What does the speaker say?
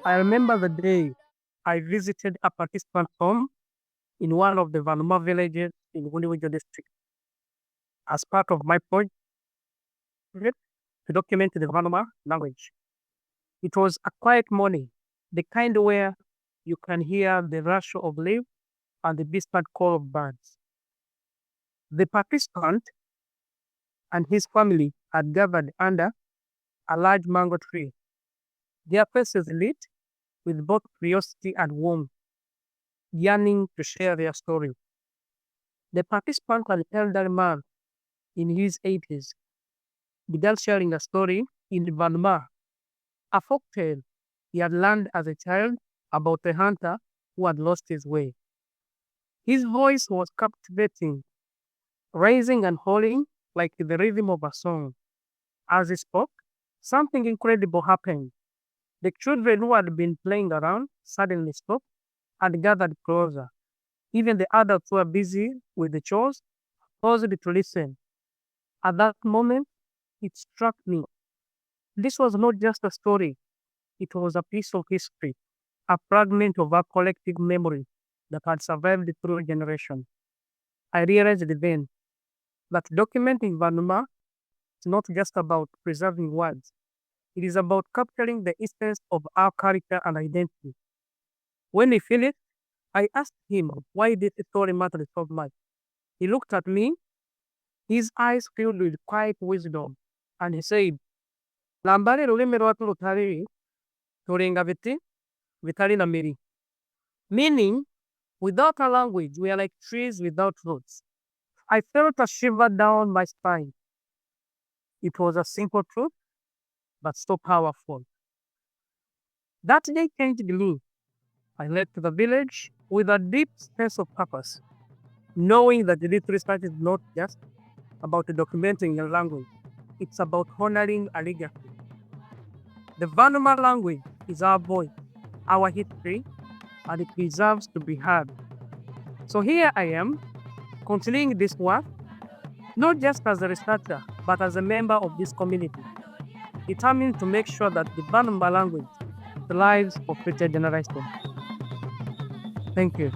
I remember the day I visited a participant home in one of the Vanuma villages in Wuniwija district as part of my project to document the Vanuma language. It was a quiet morning, the kind where you can hear the rush of leaves and the distant call of birds. The participant and his family had gathered under a large mango tree, their faces lit with both curiosity and warmth, yearning to share their story. The participant, an elderly man in his 80s, began sharing a story in Vanuma, a folktale he had learned as a child about a hunter who had lost his way. His voice was captivating, rising and falling like the rhythm of a song. As he spoke, something incredible happened. The children who had been playing around suddenly stopped and gathered closer. Even the adults who were busy with the chores paused to listen. At that moment, it struck me. This was not just a story, it was a piece of history, a fragment of our collective memory that had survived through generations. I realized then that documenting Vanuma is not just about preserving words, it is about capturing the essence of our character and identity. When he finished, I asked him why this story mattered so much. He looked at me, his eyes filled with quiet wisdom, and he said, Lambare lulimi lwaatu lutali, tulinga biti, bitali namiili. Meaning, without a language, we are like trees without roots. I felt a shiver down my spine. It was a simple truth, but so powerful. That day changed me. I left the village with a deep sense of purpose, knowing that the research is not just about documenting a language, it's about honoring a legacy. The Vanuma language is our voice, our history, and it deserves to be heard. So here I am, continuing this work, not just as a researcher, but as a member of this community, determined to make sure that the Vanuma language thrives for future generations. Thank you.